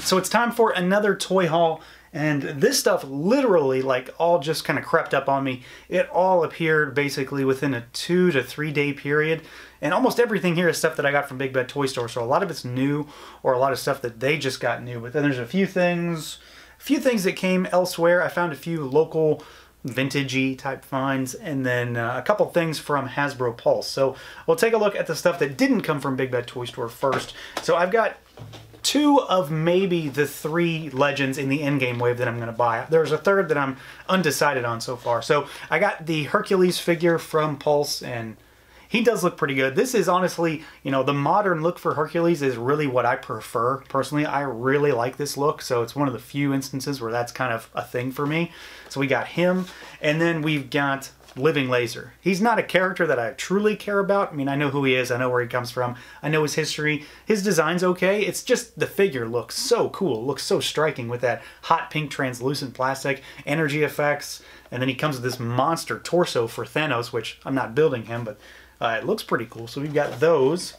So it's time for another toy haul, and this stuff literally like all just kind of crept up on me. It all appeared basically within a 2 to 3 day period, and almost everything here is stuff that I got from Big Bad Toy Store, so a lot of it's new or a lot of stuff that they just got new. But then there's a few things that came elsewhere. I found a few local vintagey type finds, and then a couple things from Hasbro Pulse. So we'll take a look at the stuff that didn't come from Big Bad Toy Store first. So I've got 2 of maybe the 3 legends in the endgame wave that I'm going to buy. There's a third that I'm undecided on so far. So I got the Hercules figure from Pulse, and he does look pretty good. This is honestly, you know, the modern look for Hercules is really what I prefer. Personally, I really like this look, so it's one of the few instances where that's kind of a thing for me. So we got him, and then we've got Living Laser. He's not a character that I truly care about. I mean, I know who he is, I know where he comes from, I know his history. His design's okay, it's just the figure looks so cool, it looks so striking with that hot pink translucent plastic, energy effects, and then he comes with this monster torso for Thanos, which I'm not building him, but it looks pretty cool. So we've got those,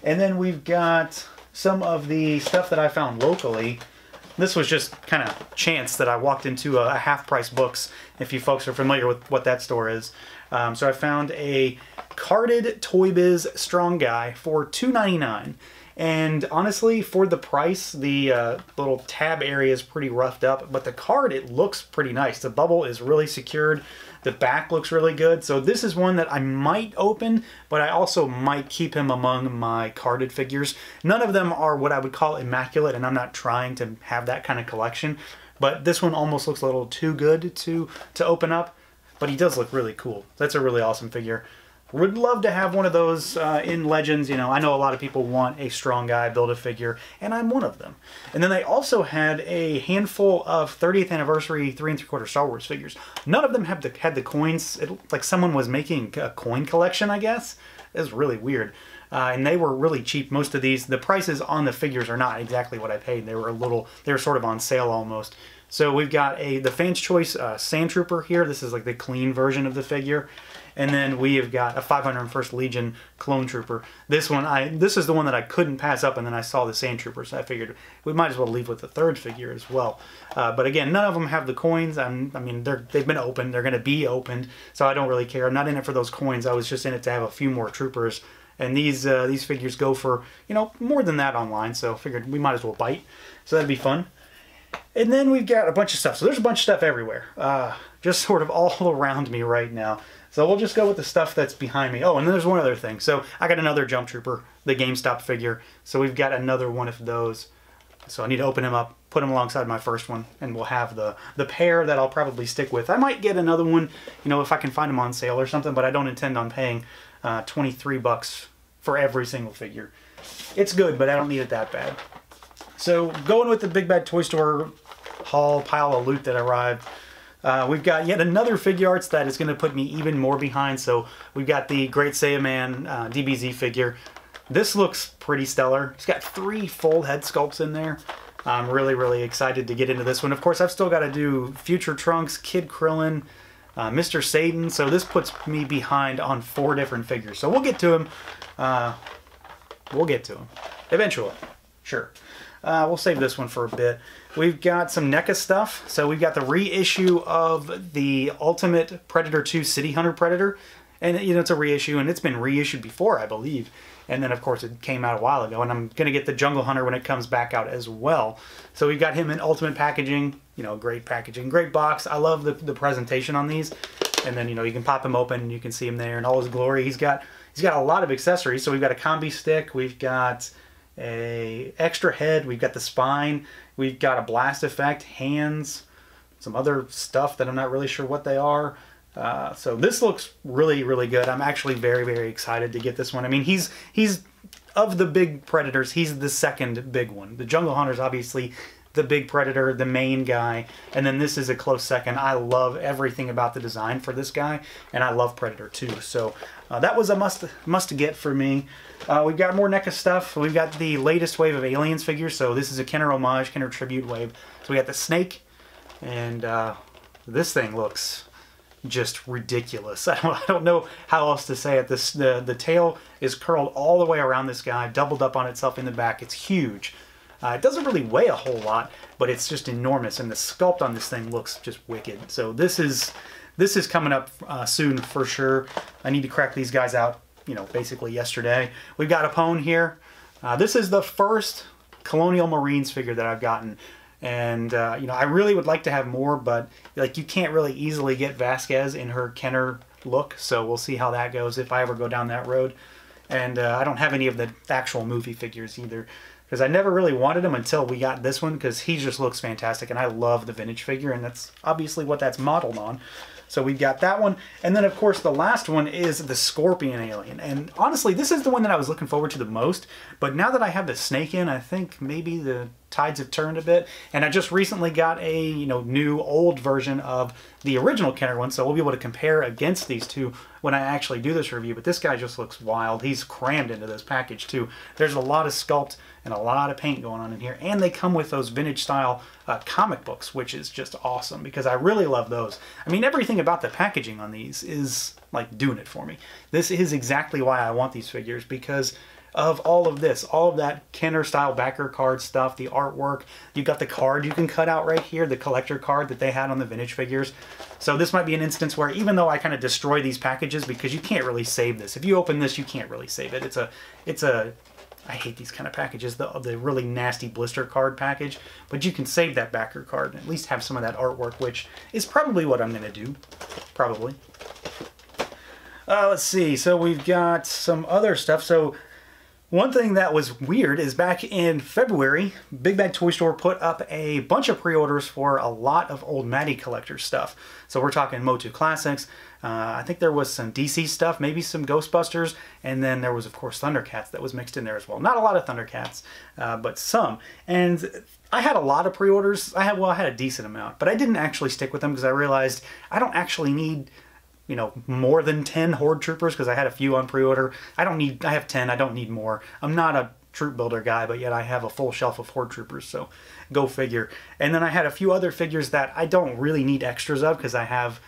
and then we've got some of the stuff that I found locally. This was just kind of chance that I walked into a Half Price Books, if you folks are familiar with what that store is. So I found a carded Toy Biz Strong Guy for $2.99. And honestly, for the price, the little tab area is pretty roughed up, but the card, it looks pretty nice. The bubble is really secured. The back looks really good. So this is one that I might open, but I also might keep him among my carded figures. None of them are what I would call immaculate, and I'm not trying to have that kind of collection. But this one almost looks a little too good to open up, but he does look really cool. That's a really awesome figure. Would love to have one of those in Legends. You know, I know a lot of people want a Strong Guy Build-A-Figure, and I'm one of them. And then they also had a handful of 30th anniversary 3 3/4 Star Wars figures. None of them had the coins. Like someone was making a coin collection, I guess. It was really weird. And they were really cheap. Most of these, the prices on the figures are not exactly what I paid. They were sort of on sale almost. So we've got the Fan's Choice Sand Trooper here. This is like the clean version of the figure. And then we have got a 501st Legion Clone Trooper. This is the one that I couldn't pass up, and then I saw the Sand Trooper, so I figured we might as well leave with the third figure as well. But again, none of them have the coins. I mean, they've been opened. They're going to be opened, so I don't really care. I'm not in it for those coins. I was just in it to have a few more troopers. And these figures go for, you know, more than that online, so I figured we might as well bite. So that'd be fun. And then we've got a bunch of stuff. So there's a bunch of stuff everywhere, just sort of all around me right now. So we'll just go with the stuff that's behind me. Oh, and then there's one other thing. So I got another Jump Trooper, the GameStop figure. So we've got another one of those. So I need to open him up, put him alongside my first one, and we'll have the pair that I'll probably stick with. I might get another one, you know, if I can find them on sale or something, but I don't intend on paying 23 bucks for every single figure. It's good, but I don't need it that bad. So going with the Big Bad Toy Store haul pile of loot that arrived, we've got yet another figure arts that is going to put me even more behind. So we've got the Great Saiyaman DBZ figure. This looks pretty stellar. It's got 3 full head sculpts in there. I'm really, really excited to get into this one. Of course, I've still got to do Future Trunks, Kid Krillin, Mr. Satan. So this puts me behind on 4 different figures. So we'll get to him. We'll get to him eventually. Sure. We'll save this one for a bit. We've got some Neca stuff. So we've got the reissue of the Ultimate Predator 2 City Hunter Predator. And, you know, it's a reissue, and it's been reissued before, I believe. And then, of course, it came out a while ago. And I'm going to get the Jungle Hunter when it comes back out as well. So we've got him in Ultimate packaging. You know, great packaging, great box. I love the presentation on these. And then, you know, you can pop him open, and you can see him there in all his glory. He's got a lot of accessories. So we've got a combi stick. We've got a extra head, we've got the spine, we've got a blast effect, hands, some other stuff that I'm not really sure what they are. So this looks really, really good. I'm actually very, very excited to get this one. I mean, he's of the big Predators, he's the second big one. The Jungle Hunter's obviously the big Predator, the main guy, and then this is a close second. I love everything about the design for this guy, and I love Predator too. So that was a must get for me. We've got more NECA stuff. We've got the latest wave of Aliens figures. So this is a Kenner homage, Kenner tribute wave. So we got the snake, and this thing looks just ridiculous. I don't know how else to say it. The tail is curled all the way around this guy, doubled up on itself in the back. It's huge. It doesn't really weigh a whole lot, but it's just enormous, and the sculpt on this thing looks just wicked. So this is coming up soon for sure. I need to crack these guys out, you know, basically yesterday. We've got a Pone here. This is the first Colonial Marines figure that I've gotten. And, you know, I really would like to have more, but, like, you can't really easily get Vasquez in her Kenner look, so we'll see how that goes if I ever go down that road. And I don't have any of the actual movie figures either, because I never really wanted them until we got this one, because he just looks fantastic, and I love the vintage figure, and that's obviously what that's modeled on. So we've got that one. And then, of course, the last one is the Scorpion Alien. And honestly, this is the one that I was looking forward to the most. But now that I have the snake in, I think maybe the tides have turned a bit. And I just recently got a, you know, new old version of the original Kenner one. So we'll be able to compare against these two when I actually do this review. But this guy just looks wild. He's crammed into this package too. There's a lot of sculpt and a lot of paint going on in here. And they come with those vintage style comic books, which is just awesome because I really love those. I mean, everything about the packaging on these is like doing it for me. This is exactly why I want these figures, because of all of this, all of that Kenner style backer card stuff, the artwork. You've got the card you can cut out right here, the collector card that they had on the vintage figures. So this might be an instance where, even though I kind of destroy these packages, because you can't really save this. If you open this, you can't really save it. It's a I hate these kind of packages, the really nasty blister card package, but you can save that backer card and at least have some of that artwork, which is probably what I'm going to do. Probably. Let's see, so we've got some other stuff. So one thing that was weird is back in February, Big Bag Toy Store put up a bunch of pre-orders for a lot of old Matty collector stuff. So we're talking Motu Classics. I think there was some DC stuff, maybe some Ghostbusters, and then there was, of course, Thundercats that was mixed in there as well. Not a lot of Thundercats, but some. And I had a lot of pre-orders. I had a decent amount, but I didn't actually stick with them because I realized I don't actually need, you know, more than 10 Horde Troopers, because I had a few on pre-order. I have 10, I don't need more. I'm not a troop builder guy, but yet I have a full shelf of Horde Troopers, so go figure. And then I had a few other figures that I don't really need extras of, because I have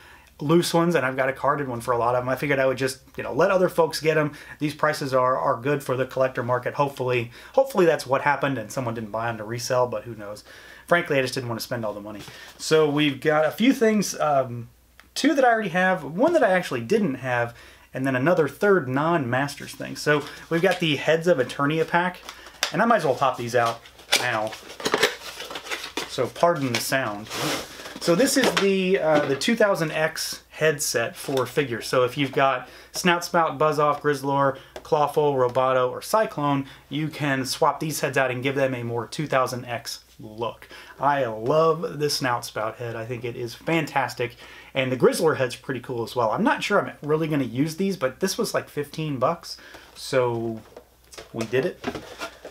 loose ones and I've got a carded one for a lot of them. I figured I would just, you know, let other folks get them. These prices are good for the collector market. Hopefully that's what happened and someone didn't buy them to resell, but who knows. Frankly, I just didn't want to spend all the money. So we've got a few things, two that I already have, one that I actually didn't have, and then another third non-Masters thing. So we've got the Heads of Eternia pack, and I might as well pop these out now. So pardon the sound. So this is the 2000X headset for figures. So if you've got Snout Spout, Buzz Off, Grizzlor, Clawful, Roboto, or Cyclone, you can swap these heads out and give them a more 2000X look. I love the Snout Spout head. I think it is fantastic. And the Grizzlor head's pretty cool as well. I'm not sure I'm really going to use these, but this was like 15 bucks. So we did it.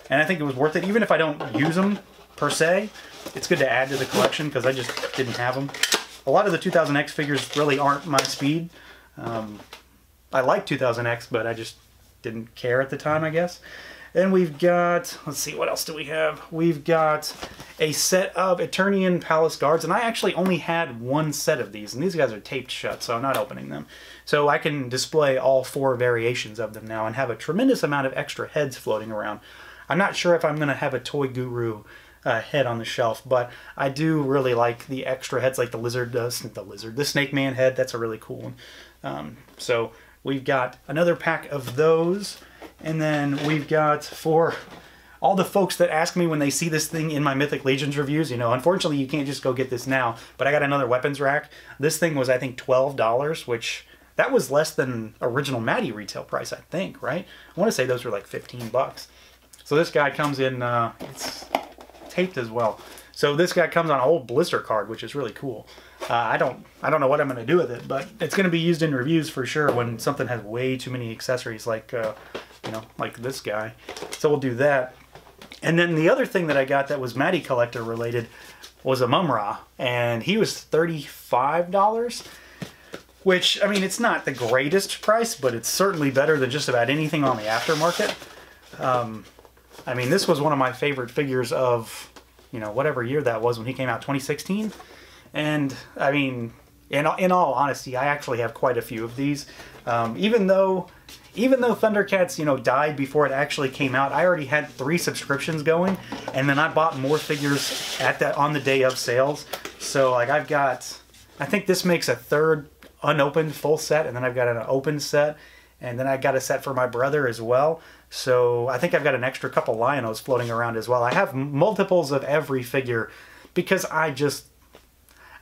And I think it was worth it. Even if I don't use them per se, it's good to add to the collection because I just didn't have them. A lot of the 2000X figures really aren't my speed. I like 2000X, but I just didn't care at the time, I guess. And we've got, let's see, what else do we have? We've got a set of Eternian Palace Guards, and I actually only had one set of these, and these guys are taped shut, so I'm not opening them. So I can display all 4 variations of them now and have a tremendous amount of extra heads floating around. I'm not sure if I'm going to have a Toy Guru head on the shelf, but I do really like the extra heads, like the Snake Man head. That's a really cool one. So we've got another pack of those. And then we've got, for all the folks that ask me when they see this thing in my Mythic Legions reviews, you know, unfortunately you can't just go get this now, but I got another weapons rack. This thing was, I think, $12, which that was less than original Matty retail price, I think, right? I want to say those were like 15 bucks. So this guy comes in, it's taped as well. So this guy comes on an old blister card, which is really cool. I don't know what I'm going to do with it, but it's going to be used in reviews for sure when something has way too many accessories like, you know, like this guy. So we'll do that. And then the other thing that I got that was Matty Collector related was a Mum-Ra, and he was $35, which, I mean, it's not the greatest price, but it's certainly better than just about anything on the aftermarket. I mean, this was one of my favorite figures of, you know, whatever year that was when he came out, 2016. And, I mean, in all honesty, I actually have quite a few of these. Even though Thundercats, you know, died before it actually came out, I already had 3 subscriptions going, and then I bought more figures on the day of sales. So like I've got, I think this makes a 3rd unopened full set, and then I've got an open set, and then I got a set for my brother as well. So I think I've got an extra couple Lionos floating around as well. I have multiples of every figure because I guess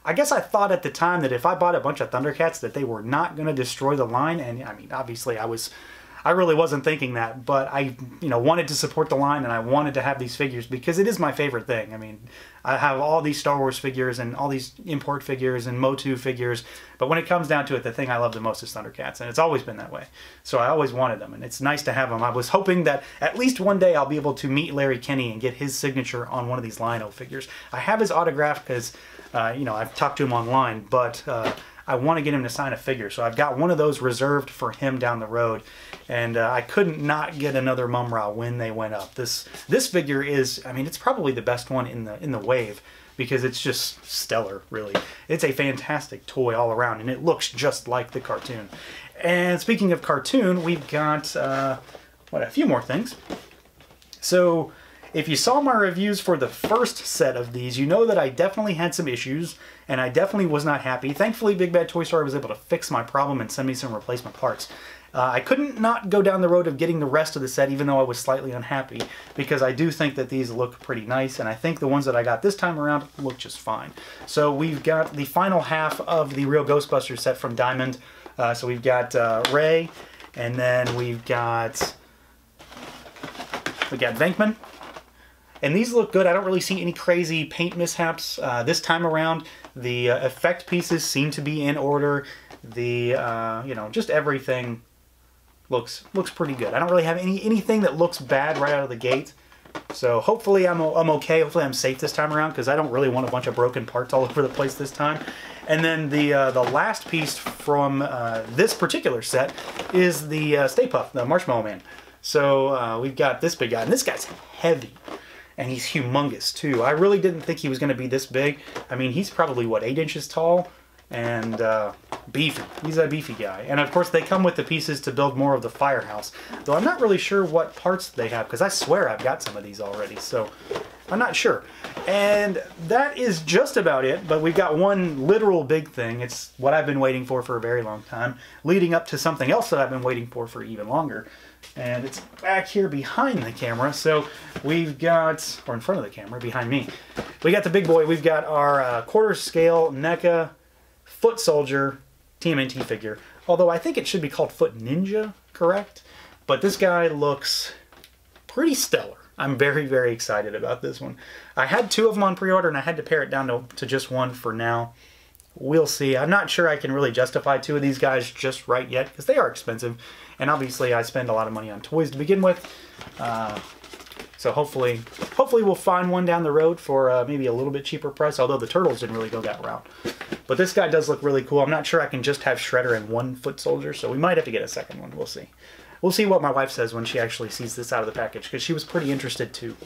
I thought at the time that if I bought a bunch of Thundercats that they were not going to destroy the line, and I mean, obviously I really wasn't thinking that, but I, you know, wanted to support the line, and I wanted to have these figures because it is my favorite thing. I mean, I have all these Star Wars figures and all these import figures and Motu figures, but when it comes down to it, the thing I love the most is Thundercats, and it's always been that way. So I always wanted them, and it's nice to have them. I was hoping that at least one day I'll be able to meet Larry Kenney and get his signature on one of these Lion-O figures. I have his autograph because, you know, I've talked to him online, but I want to get him to sign a figure. So I've got one of those reserved for him down the road. And I couldn't not get another Mum-Ra when they went up. This figure is, I mean, it's probably the best one in the wave because it's just stellar, really. It's a fantastic toy all around, and it looks just like the cartoon. And speaking of cartoon, we've got, a few more things. So if you saw my reviews for the first set of these, you know that I definitely had some issues, and I definitely was not happy. Thankfully, Big Bad Toy Store was able to fix my problem and send me some replacement parts. I couldn't not go down the road of getting the rest of the set, even though I was slightly unhappy, because I do think that these look pretty nice, and I think the ones that I got this time around look just fine. So we've got the final half of the Real Ghostbusters set from Diamond. So we've got Ray, and then we've got Venkman. And these look good. I don't really see any crazy paint mishaps this time around. The effect pieces seem to be in order. The, you know, just everything looks pretty good. I don't really have anything that looks bad right out of the gate. So hopefully I'm okay. Hopefully I'm safe this time around because I don't really want a bunch of broken parts all over the place this time. And then the last piece from this particular set is the Stay Puft, the Marshmallow Man. So we've got this big guy, and this guy's heavy. And he's humongous too. I really didn't think he was going to be this big. I mean, he's probably, what, 8 inches tall? And beefy. He's a beefy guy. And of course they come with the pieces to build more of the firehouse. Though I'm not really sure what parts they have, because I swear I've got some of these already. So I'm not sure. And that is just about it. But we've got one literal big thing. It's what I've been waiting for a very long time, leading up to something else that I've been waiting for even longer. And it's back here behind the camera. So we've got, or in front of the camera, behind me, we got the big boy. We've got our quarter scale Neca Foot Soldier TMNT figure. Although I think it should be called Foot Ninja, correct? But this guy looks pretty stellar. I'm very, very excited about this one. I had 2 of them on pre-order, and I had to pare it down to just 1 for now. We'll see. I'm not sure I can really justify 2 of these guys just right yet, because they are expensive. And obviously I spend a lot of money on toys to begin with. So hopefully we'll find one down the road for maybe a little bit cheaper price, although the Turtles didn't really go that route. But this guy does look really cool. I'm not sure I can just have Shredder and 1 Foot Soldier, so we might have to get a second one. We'll see. We'll see what my wife says when she actually sees this out of the package, because she was pretty interested too.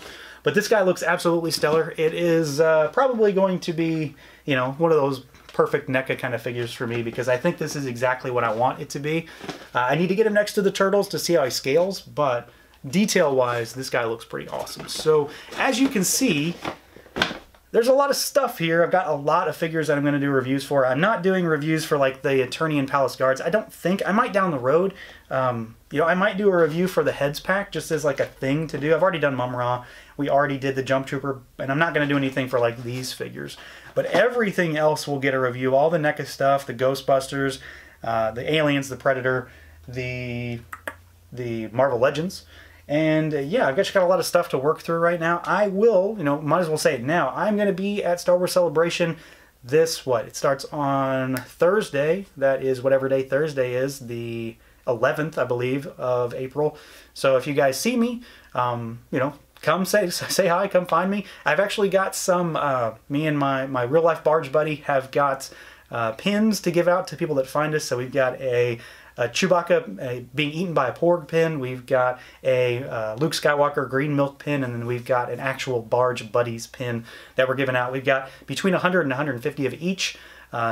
But this guy looks absolutely stellar. It is probably going to be, you know, one of those perfect NECA kind of figures for me, because I think this is exactly what I want it to be. I need to get him next to the Turtles to see how he scales, but detail-wise, this guy looks pretty awesome. So, as you can see, there's a lot of stuff here. I've got a lot of figures that I'm going to do reviews for. I'm not doing reviews for, like, the Eternian Palace Guards. I don't think. I might down the road. You know, I might do a review for the Heads pack, just as, like, a thing to do. I've already done Mum-Ra. We already did the Jump Trooper, and I'm not going to do anything for, like, these figures. But everything else will get a review. All the NECA stuff, the Ghostbusters, the Aliens, the Predator, the Marvel Legends. And yeah, I've just got a lot of stuff to work through right now. I will, you know, might as well say it now. I'm going to be at Star Wars Celebration this, it starts on Thursday. That is whatever day Thursday is, the 11th, I believe, of April. So if you guys see me, you know, come say hi, come find me. I've actually got some, me and my real life barge buddy have got pins to give out to people that find us. So we've got a Chewbacca being eaten by a porg pin. We've got a Luke Skywalker green milk pin, and then we've got an actual Barge Buddies pin that we're giving out. We've got between 100 and 150 of each.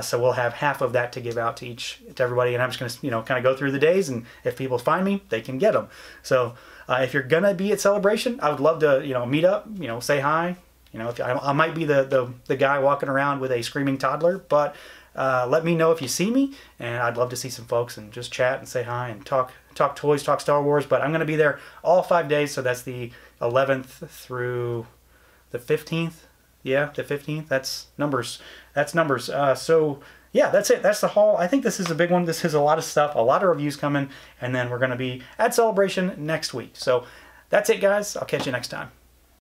So we'll have half of that to give out to everybody, and I'm just going to, you know, kind of go through the days, and if people find me, they can get them. So if you're gonna be at Celebration, I would love to, you know, meet up, you know, say hi. You know, if I might be the guy walking around with a screaming toddler, but let me know if you see me, and I'd love to see some folks and just chat and say hi and talk toys, talk Star Wars. But I'm going to be there all 5 days, so that's the 11th through the 15th. Yeah, the 15th. That's numbers. So yeah, that's it. That's the haul. I think this is a big one. This is a lot of stuff, a lot of reviews coming, and then we're going to be at Celebration next week. So that's it, guys. I'll catch you next time.